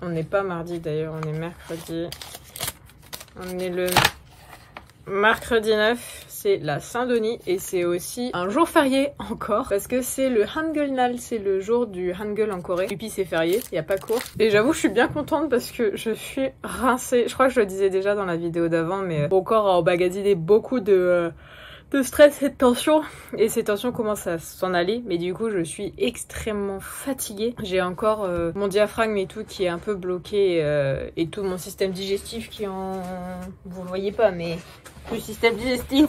On n'est pas mardi d'ailleurs, on est mercredi. On est le mercredi 9, c'est la Saint-Denis et c'est aussi un jour férié encore parce que c'est le Hangulnal, c'est le jour du Hangul en Corée. Et puis c'est férié, il n'y a pas cours. Et j'avoue, je suis bien contente parce que je suis rincée. Je crois que je le disais déjà dans la vidéo d'avant, mais mon corps a emmagasiné beaucoup de stress et de tension, et ces tensions commencent à s'en aller, mais du coup je suis extrêmement fatiguée. J'ai encore mon diaphragme et tout qui est un peu bloqué et tout mon système digestif qui en... vous le voyez pas, mais le système digestif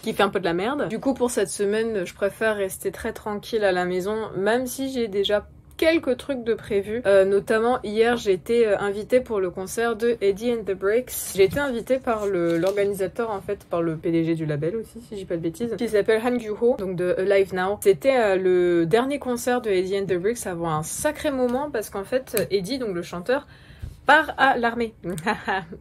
qui fait un peu de la merde. Du coup pour cette semaine je préfère rester très tranquille à la maison, même si j'ai déjà quelques trucs de prévus, notamment hier j'ai été invitée pour le concert de Eddie and the Bricks. J'ai été invitée par l'organisateur en fait, par le PDG du label aussi si j'ai pas de bêtises, qui s'appelle Han Gyu-ho, donc de Alive Now. C'était le dernier concert de Eddie and the Bricks avant un sacré moment parce qu'en fait Eddie, donc le chanteur, part à l'armée.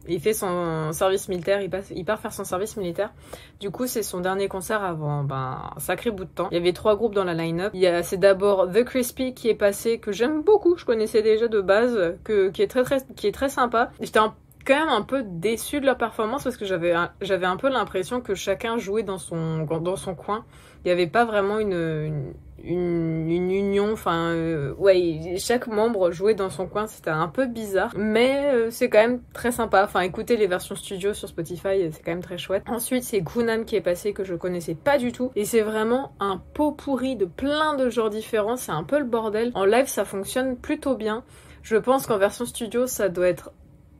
Il fait son service militaire, il part faire son service militaire. Du coup, c'est son dernier concert avant un sacré bout de temps. Il y avait 3 groupes dans la line-up. C'est d'abord The Crispy qui est passé, que j'aime beaucoup, je connaissais déjà de base, qui est très sympa. J'étais quand même un peu déçue de leur performance parce que j'avais un peu l'impression que chacun jouait dans son coin. Il n'y avait pas vraiment une union, enfin ouais, chaque membre jouait dans son coin, c'était un peu bizarre, mais c'est quand même très sympa. Enfin, écoutez les versions studio sur Spotify, c'est quand même très chouette. Ensuite, c'est Gunam qui est passé, que je connaissais pas du tout, et c'est vraiment un pot pourri de plein de genres différents, c'est un peu le bordel. En live, ça fonctionne plutôt bien. Je pense qu'en version studio, ça doit être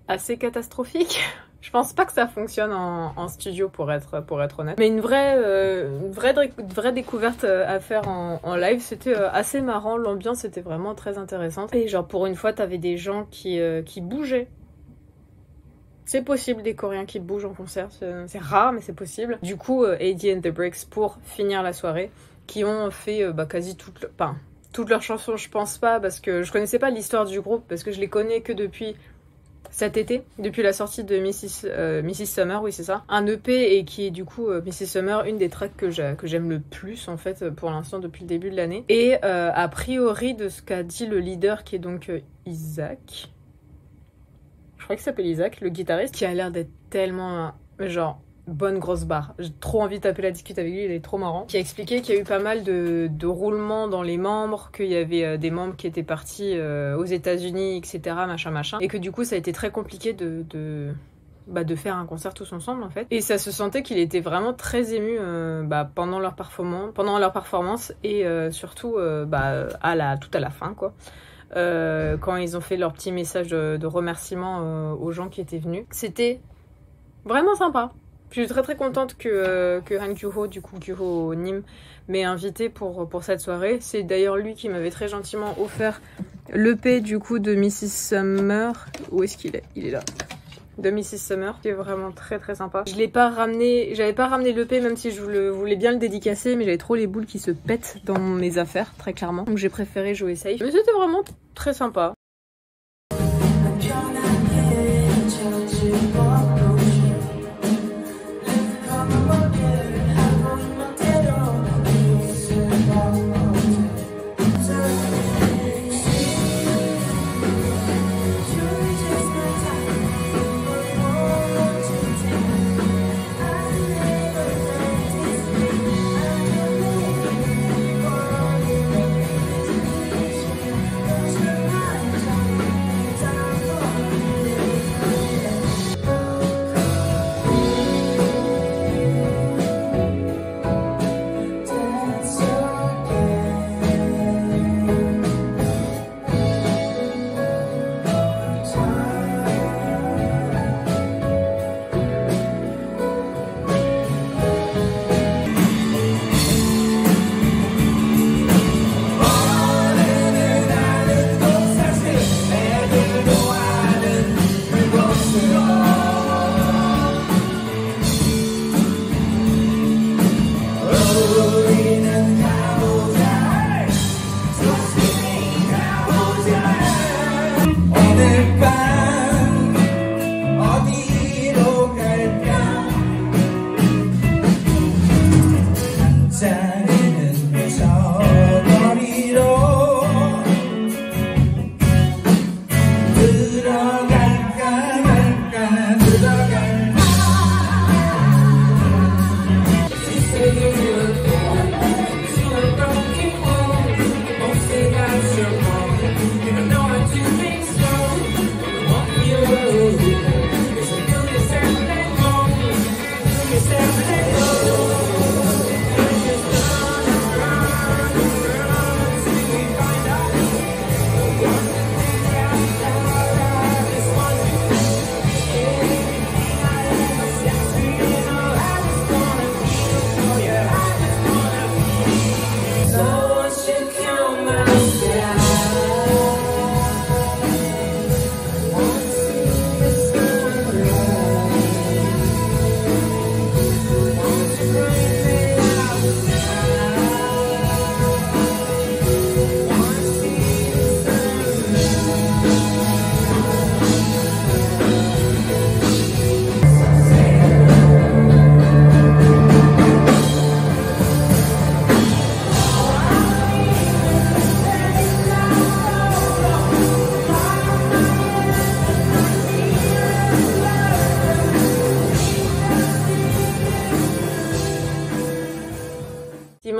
assez catastrophique. Je pense pas que ça fonctionne en studio pour être honnête. Mais une vraie découverte à faire en live, c'était assez marrant, l'ambiance était vraiment très intéressante. Et genre pour une fois t'avais des gens qui bougeaient. C'est possible des Coréens qui bougent en concert, c'est rare mais c'est possible. Du coup Eddie and the Bricks pour finir la soirée, qui ont fait quasi toutes leurs chansons, je pense pas, parce que je connaissais pas l'histoire du groupe, parce que je les connais que depuis cet été, depuis la sortie de Mrs. Summer, oui c'est ça. Un EP et qui est du coup Mrs. Summer, une des tracks que j'aime le plus en fait pour l'instant depuis le début de l'année. Et a priori de ce qu'a dit le leader qui est donc Isaac, je crois qu'il s'appelle Isaac, le guitariste, qui a l'air d'être tellement genre bonne grosse barre. J'ai trop envie de taper la discute avec lui, il est trop marrant. Qui a expliqué qu'il y a eu pas mal de roulements dans les membres, qu'il y avait des membres qui étaient partis aux États-Unis, etc. machin. Et que du coup ça a été très compliqué de faire un concert tous ensemble en fait. Et ça se sentait qu'il était vraiment très ému pendant leur performance et surtout tout à la fin quoi. Quand ils ont fait leur petit message de remerciement aux gens qui étaient venus. C'était vraiment sympa. Je suis très contente que Han Gyu-ho, du coup Gyu-ho Nim, m'ait invité pour cette soirée. C'est d'ailleurs lui qui m'avait très gentiment offert l'EP du coup de Mrs. Summer. Où est-ce qu'il est? Il est là. De Mrs. Summer, qui est vraiment très sympa. J'avais pas ramené l'EP même si je voulais bien le dédicacer, mais j'avais trop les boules qui se pètent dans mes affaires, très clairement. Donc j'ai préféré jouer safe. Mais c'était vraiment très sympa.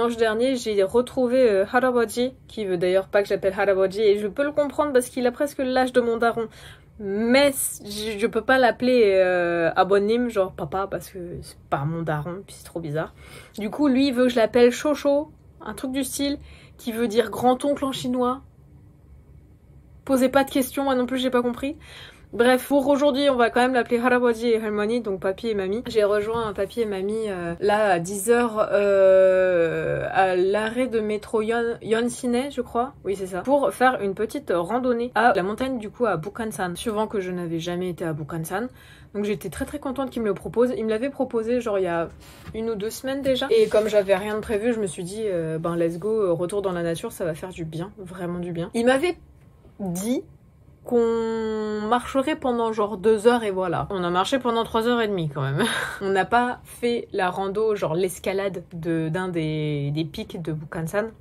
dimanche dernier, j'ai retrouvé Haraboji, qui veut d'ailleurs pas que j'appelle Haraboji, et je peux le comprendre parce qu'il a presque l'âge de mon daron. Mais je peux pas l'appeler abonim, genre papa, parce que c'est pas mon daron, puis c'est trop bizarre. Du coup, lui, il veut que je l'appelle Shosho, un truc du style, qui veut dire grand-oncle en chinois. Posez pas de questions, moi non plus, j'ai pas compris. Bref, pour aujourd'hui, on va quand même l'appeler Haraboji et Halmoni, donc papy et mamie. J'ai rejoint papy et mamie là à 10h à l'arrêt de métro Yonsine, je crois. Oui, c'est ça. Pour faire une petite randonnée à la montagne, du coup, à Bukhansan. Suivant que je n'avais jamais été à Bukhansan. Donc j'étais très contente qu'il me le propose. Il me l'avait proposé genre il y a 1 ou 2 semaines déjà. Et comme j'avais rien de prévu, je me suis dit, ben let's go, retour dans la nature, ça va faire du bien, vraiment du bien. Il m'avait dit qu'on marcherait pendant genre 2 heures et voilà. On a marché pendant 3h30 quand même. On n'a pas fait la rando, genre l'escalade d'un des pics de Bukhansan.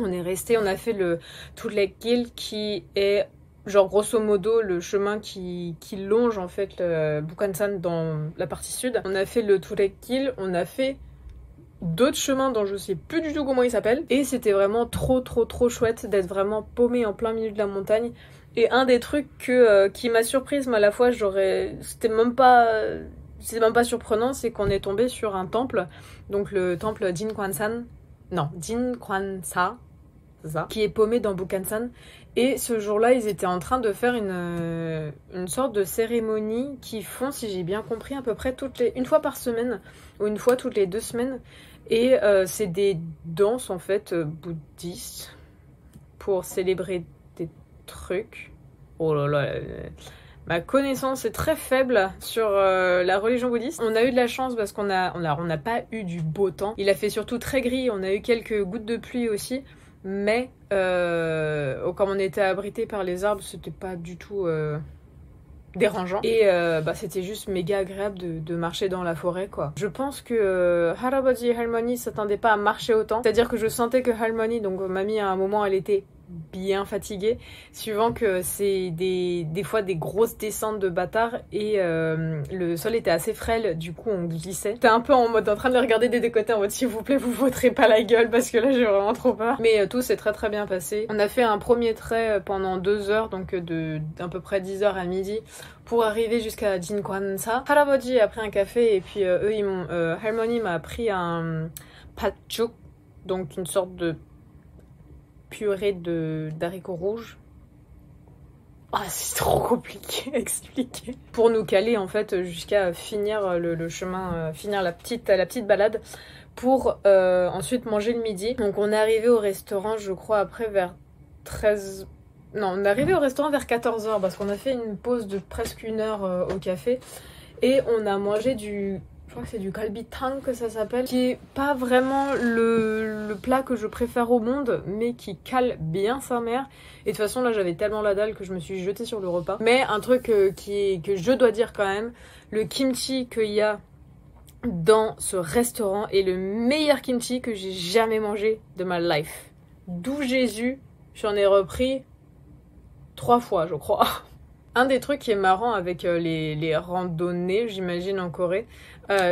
On est resté, on a fait le Tulek Hill qui est genre grosso modo le chemin qui longe en fait le Bukhansan dans la partie sud. On a fait le Tulek Hill, on a fait d'autres chemins dont je sais plus du tout comment ils s'appellent. Et c'était vraiment trop chouette d'être vraiment paumé en plein milieu de la montagne. Et un des trucs qui m'a surprise, mais à la fois c'était même pas surprenant, c'est qu'on est tombé sur un temple, donc le temple Jinkwansan, non, Jinkwansa, c'est ça, qui est paumé dans Bukhansan. Et ce jour-là, ils étaient en train de faire une sorte de cérémonie qu'ils font, si j'ai bien compris, à peu près une fois par semaine, ou une fois toutes les 2 semaines. Et c'est des danses, en fait, bouddhistes, pour célébrer truc. Oh là là, ma connaissance est très faible sur la religion bouddhiste. On a eu de la chance parce qu'on n'a pas eu du beau temps. Il a fait surtout très gris, on a eu quelques gouttes de pluie aussi, mais comme on était abrité par les arbres, c'était pas du tout dérangeant. Et c'était juste méga agréable de marcher dans la forêt, quoi. Je pense que Haraboji et Halmoni s'attendaient pas à marcher autant. C'est-à-dire que je sentais que Halmoni, donc mamie, à un moment, elle était bien fatiguée, suivant que c'est des fois des grosses descentes de bâtard et le sol était assez frêle, du coup on glissait. J'étais un peu en train de les regarder des côtés en mode s'il vous plaît vous vautrez pas la gueule parce que là j'ai vraiment trop peur. Mais tout s'est très bien passé. On a fait un premier trait pendant 2 heures, donc d'à peu près 10h à midi, pour arriver jusqu'à Jinkwansa. Haraboji a pris un café et puis Halmoni m'a pris un patchouk, donc une sorte de purée d'haricots rouges. Ah, c'est trop compliqué à expliquer. Pour nous caler en fait jusqu'à finir le chemin, finir la petite balade pour ensuite manger le midi. Donc on est arrivé au restaurant, je crois, après vers 13... Non, on est arrivé au restaurant vers 14h parce qu'on a fait une pause de presque 1 heure au café et on a mangé je crois que c'est du kalbi tang que ça s'appelle, qui est pas vraiment le plat que je préfère au monde, mais qui cale bien sa mère. Et de toute façon là j'avais tellement la dalle que je me suis jetée sur le repas. Mais un truc que je dois dire quand même, le kimchi qu'il y a dans ce restaurant est le meilleur kimchi que j'ai jamais mangé de ma life. D'où Jésus, j'en ai repris 3 fois je crois. Un des trucs qui est marrant avec les randonnées, j'imagine en Corée,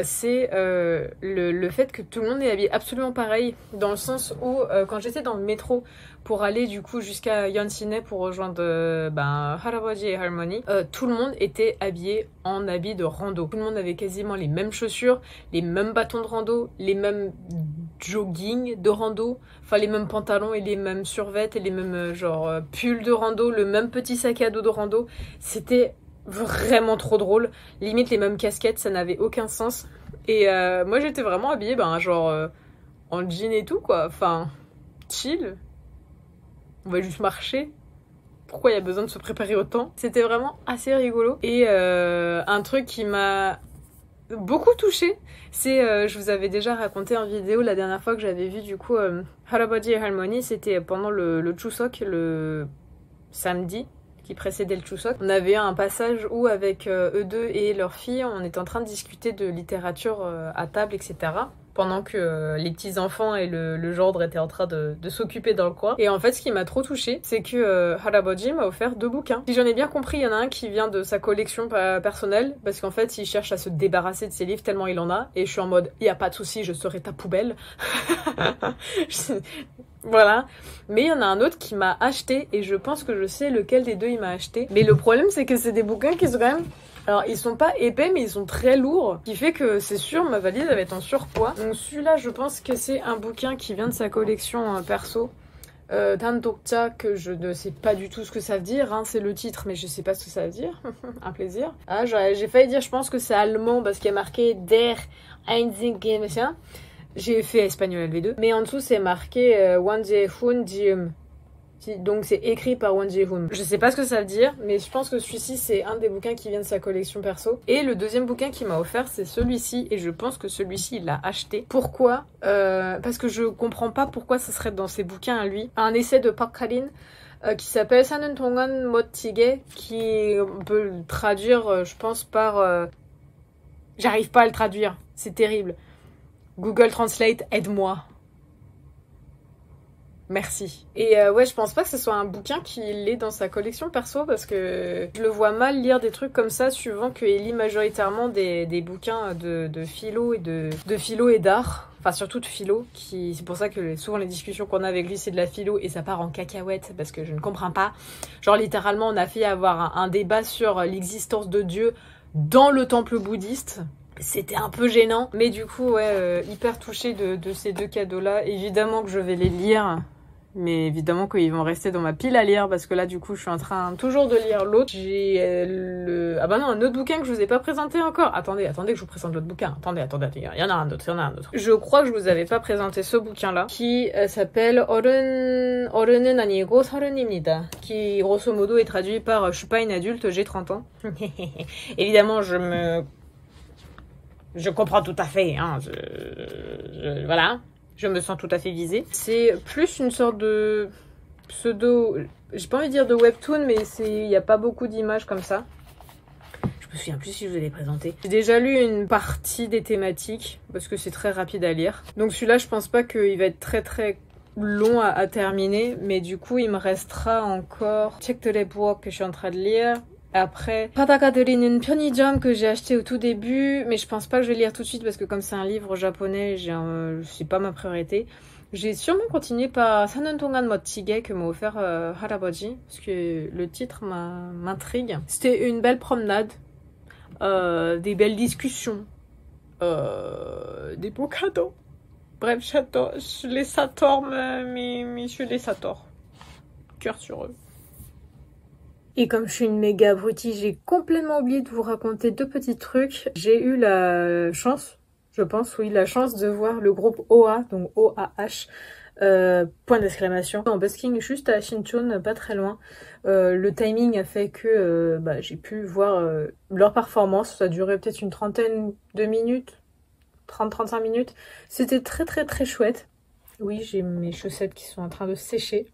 c'est le fait que tout le monde est habillé absolument pareil, dans le sens où quand j'étais dans le métro pour aller du coup jusqu'à Yonsine pour rejoindre Haraboji et Halmoni, tout le monde était habillé en habit de rando. Tout le monde avait quasiment les mêmes chaussures, les mêmes bâtons de rando, les mêmes jogging de rando, enfin les mêmes pantalons et les mêmes survêtements et les mêmes pulls de rando, le même petit sac à dos de rando. C'était vraiment trop drôle, limite les mêmes casquettes, ça n'avait aucun sens. Et moi j'étais vraiment habillée en jean et tout quoi, enfin chill, on va juste marcher, pourquoi il y a besoin de se préparer autant? C'était vraiment assez rigolo. Et un truc qui m'a beaucoup touchée, c'est je vous avais déjà raconté en vidéo la dernière fois que j'avais vu du coup Haraboji et Halmoni, c'était pendant le Chuseok, le samedi, qui précédait le Chuseok. On avait eu un passage où avec eux deux et leur fille, on était en train de discuter de littérature à table, etc. Pendant que les petits enfants et le gendre étaient en train de s'occuper dans le coin. Et en fait, ce qui m'a trop touchée, c'est que Haraboji m'a offert 2 bouquins. Si j'en ai bien compris, il y en a un qui vient de sa collection personnelle, parce qu'en fait, il cherche à se débarrasser de ses livres tellement il en a. Et je suis en mode, il y a pas de souci, je serai ta poubelle. Voilà. Mais il y en a un autre qui m'a acheté, et je pense que je sais lequel des deux il m'a acheté. Mais le problème, c'est que c'est des bouquins qui sont quand même... Alors, ils sont pas épais, mais ils sont très lourds. Ce qui fait que c'est sûr, ma valise va être en surpoids. Donc celui-là, je pense que c'est un bouquin qui vient de sa collection perso. Tantokcha, que je ne sais pas du tout ce que ça veut dire. Hein. C'est le titre, mais je sais pas ce que ça veut dire. Un plaisir. Ah, j'ai failli dire, je pense que c'est allemand, parce qu'il y a marqué Der Einzige, machin. J'ai fait espagnol LV2. Mais en dessous, c'est marqué Wang Jehun Jium. Donc c'est écrit par Wang Jehun. Je sais pas ce que ça veut dire, mais je pense que celui-ci c'est un des bouquins qui vient de sa collection perso. Et le deuxième bouquin qu'il m'a offert c'est celui-ci, et je pense que celui-ci il l'a acheté. Pourquoi parce que je comprends pas pourquoi ça serait dans ses bouquins à lui. Un essai de Park Kalin qui s'appelle 사는 동안 멋지게, qui on peut le traduire je pense par... J'arrive pas à le traduire, c'est terrible. Google Translate, aide-moi. Merci. Et ouais, je pense pas que ce soit un bouquin qui l'est dans sa collection perso, parce que je le vois mal lire des trucs comme ça, suivant qu'il lit majoritairement des bouquins de philo et d'art. Enfin, surtout de philo, c'est pour ça que souvent les discussions qu'on a avec lui, c'est de la philo, et ça part en cacahuète, parce que je ne comprends pas. Genre, littéralement, on a fait avoir un débat sur l'existence de Dieu dans le temple bouddhiste. C'était un peu gênant, mais du coup, ouais, hyper touchée de ces 2 cadeaux-là. Évidemment que je vais les lire, mais évidemment qu'ils vont rester dans ma pile à lire, parce que là, du coup, je suis en train toujours de lire l'autre. J'ai Ah bah non, un autre bouquin que je vous ai pas présenté encore. Attendez que je vous présente l'autre bouquin. Attendez, il y en a un autre, Je crois que je vous avais pas présenté ce bouquin-là, qui s'appelle 어른은 아니고 서른입니다, qui grosso modo est traduit par je suis pas une adulte, j'ai 30 ans. Évidemment, je comprends tout à fait, hein, voilà, je me sens tout à fait visée. C'est plus une sorte de pseudo, j'ai pas envie de dire de webtoon, mais il y a pas beaucoup d'images comme ça. Je me souviens plus si je vous l'ai présenté. J'ai déjà lu une partie des thématiques, parce que c'est très rapide à lire. Donc celui-là, je pense pas qu'il va être très très long à terminer, mais du coup, il me restera encore Check the Book que je suis en train de lire. Après, Pataka Dorinen 편의점 que j'ai acheté au tout début, mais je pense pas que je vais lire tout de suite parce que comme c'est un livre japonais, c'est pas ma priorité. J'ai sûrement continué par 사는 동안 멋지게 que m'a offert Haraboji, parce que le titre m'intrigue. C'était une belle promenade, des belles discussions, des beaux cadeaux. Bref, j'adore, je les adore, mais je les adore. Cœur sur eux. Et comme je suis une méga abrutie, j'ai complètement oublié de vous raconter 2 petits trucs. J'ai eu la chance, je pense, oui, la chance de voir le groupe OA, donc OAH, point d'exclamation, en busking juste à Shinchon, pas très loin. Le timing a fait que j'ai pu voir leur performance. Ça a duré peut-être une trentaine de minutes, 30-35 minutes. C'était très très très chouette. Oui, j'ai mes chaussettes qui sont en train de sécher.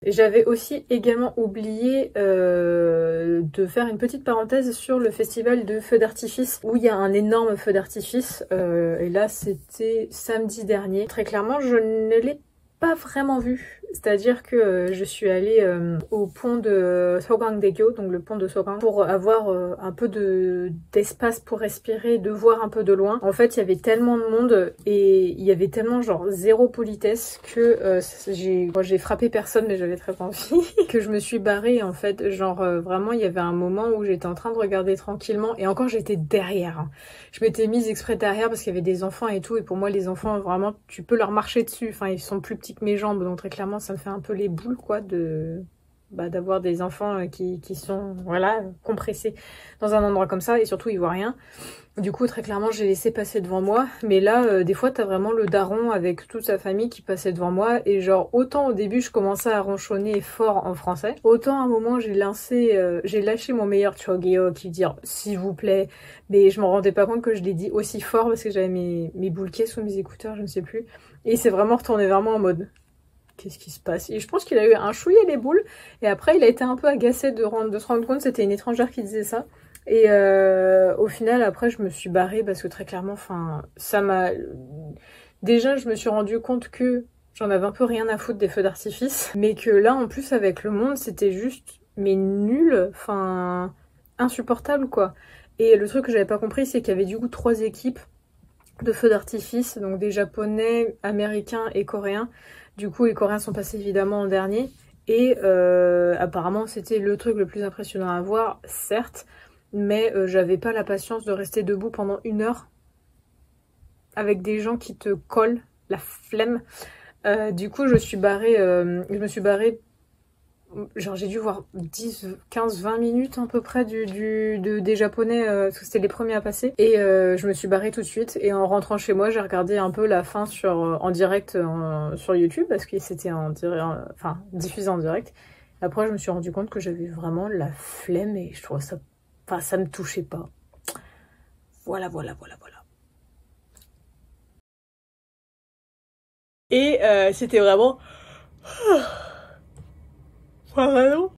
J'avais aussi également oublié de faire une petite parenthèse sur le festival de feux d'artifice où il y a un énorme feu d'artifice et là c'était samedi dernier. Très clairement je ne l'ai pas vraiment vu. C'est-à-dire que je suis allée au pont de Sogangdaegyo, donc le pont de Sogang, pour avoir un peu d'espace pour respirer, de voir un peu de loin. En fait, il y avait tellement de monde et il y avait tellement genre zéro politesse que j'ai frappé personne, mais j'avais très envie, que je me suis barrée en fait. Genre vraiment, il y avait un moment où j'étais en train de regarder tranquillement et encore j'étais derrière. Hein. Je m'étais mise exprès derrière parce qu'il y avait des enfants et tout, et pour moi les enfants vraiment tu peux leur marcher dessus, enfin ils sont plus petits que mes jambes, donc très clairement ça me fait un peu les boules quoi d'avoir des enfants qui sont voilà compressés dans un endroit comme ça, et surtout ils voient rien. Du coup très clairement j'ai laissé passer devant moi, mais là des fois t'as vraiment le daron avec toute sa famille qui passait devant moi, et genre autant au début je commençais à ronchonner fort en français, autant à un moment j'ai lâché mon meilleur Chogeo qui dire s'il vous plaît, mais je m'en rendais pas compte que je l'ai dit aussi fort parce que j'avais mes boules sous mes écouteurs, je ne sais plus, et il s'est vraiment retourné vers moi en mode qu'est-ce qui se passe? Et je pense qu'il a eu un chouïa les boules, et après il a été un peu agacé de se rendre compte que c'était une étrangère qui disait ça. Et au final, après, je me suis barrée parce que très clairement, enfin, ça m'a... Déjà, je me suis rendu compte que j'en avais un peu rien à foutre des feux d'artifice, mais que là, en plus, avec le monde, c'était juste, mais nul, enfin, insupportable, quoi. Et le truc que j'avais pas compris, c'est qu'il y avait du coup 3 équipes de feux d'artifice, donc des japonais, américains et coréens. Du coup, les coréens sont passés évidemment en dernier. Et apparemment, c'était le truc le plus impressionnant à voir, certes, mais j'avais pas la patience de rester debout pendant 1 heure avec des gens qui te collent, la flemme. Du coup, je me suis barrée, genre j'ai dû voir 10, 15, 20 minutes à peu près des japonais, parce que c'était les premiers à passer. Et je me suis barrée tout de suite, et en rentrant chez moi, j'ai regardé un peu la fin en direct sur YouTube, parce que c'était enfin, diffusé en direct. Après, je me suis rendu compte que j'avais vraiment la flemme, et je trouvais ça... Enfin, ça me touchait pas. Voilà. Et c'était vraiment... Voilà.